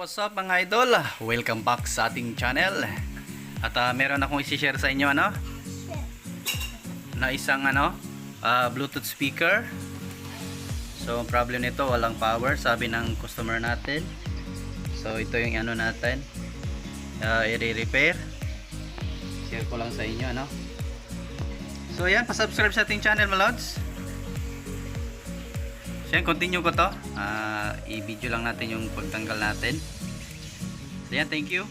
what's up mga idol? Welcome back sa ating channel. At meron akong i-share sa inyo na isang Bluetooth speaker. So ang problem nito, walang power, sabi ng customer natin. So ito yung natin, i-repair. Share ko lang sa inyo So ayan, pa-subscribe sa ating channel mga lods. So yan, continue ko to. I-video lang natin yung pagtanggal natin. So yan, thank you.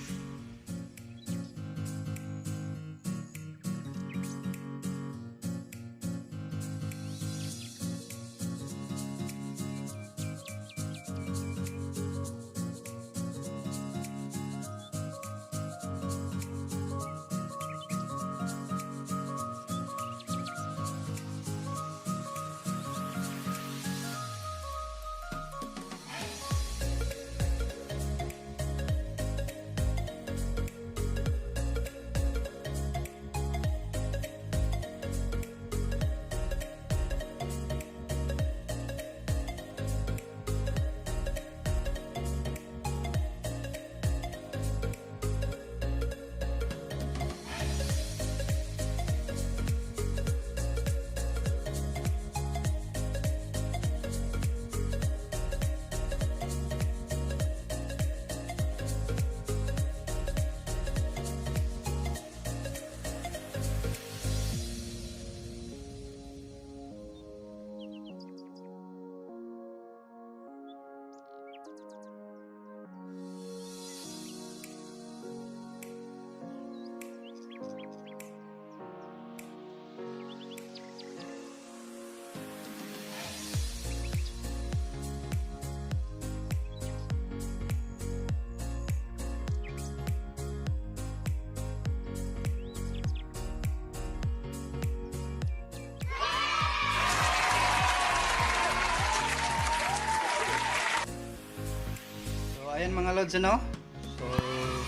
Ayan mga lods, so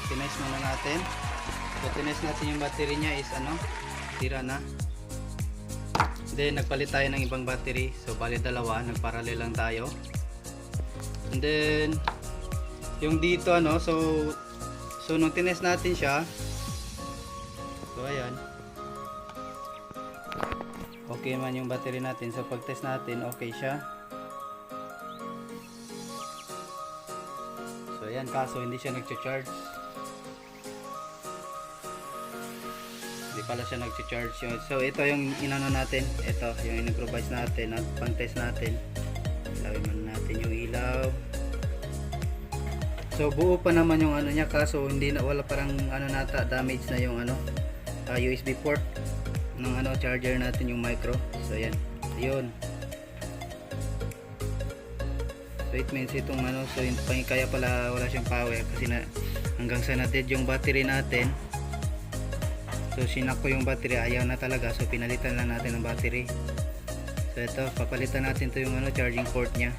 tinice muna natin. So tinice natin yung battery niya is tira na. Then nagpalit tayo ng ibang battery, so bali dalawa, nagparallel lang tayo. And then yung dito so nung tinice natin siya, so ayan, okay man yung battery natin. So pag test natin, okay siya. So ayan, kaso hindi siya nagcha-charge. Hindi pala siya nagcha-charge. So ito yung inano natin. Ito yung in-improvise natin at pang-test natin. Ilawin man natin yung ilaw. So buo pa naman yung niya, kaso hindi na, wala parang nata, damage na yung USB port ng charger natin, yung micro. So ayan. Yun. So it means itong so kaya pala wala siyang power kasi hanggang sa na-dead yung battery natin. So sinak ko yung battery, ayaw na talaga, so pinalitan lang natin ang battery. So ito, papalitan natin to yung charging port nya.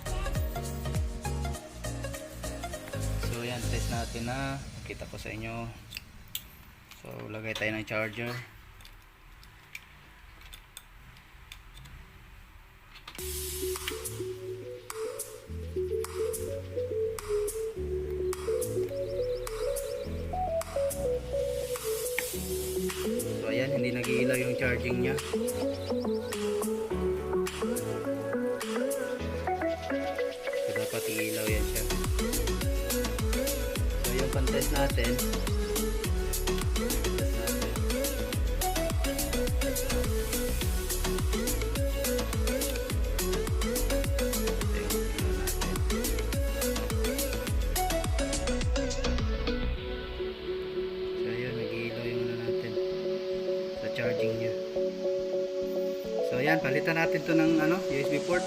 So yan, test natin na. Kita ko sa inyo. So lagay tayo ng charger. Hindi nag-iilaw yung charging niya. So dapat i-ilaw yan siya. So yung pang-test natin, charging niya. So ayan, palitan natin to ng USB port.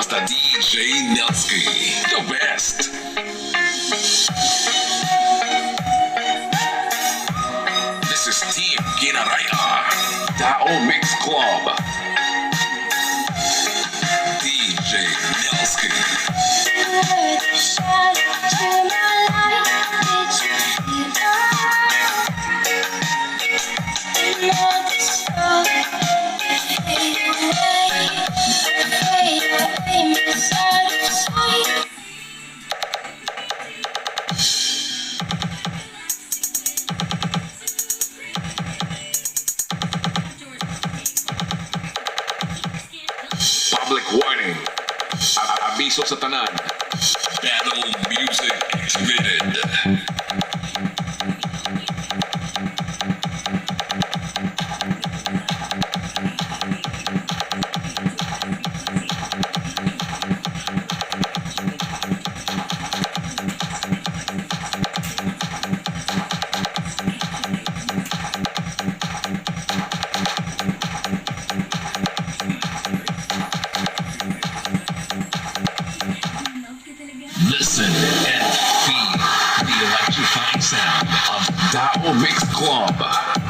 basta DJ Nelsky, the best. This is Team Ginaraya, Tao Mix Club. DJ Nelsky. Public warning. Abiso sa tanan. Battle music activated. Listen and feel the electrifying sound of Tao Mix Club.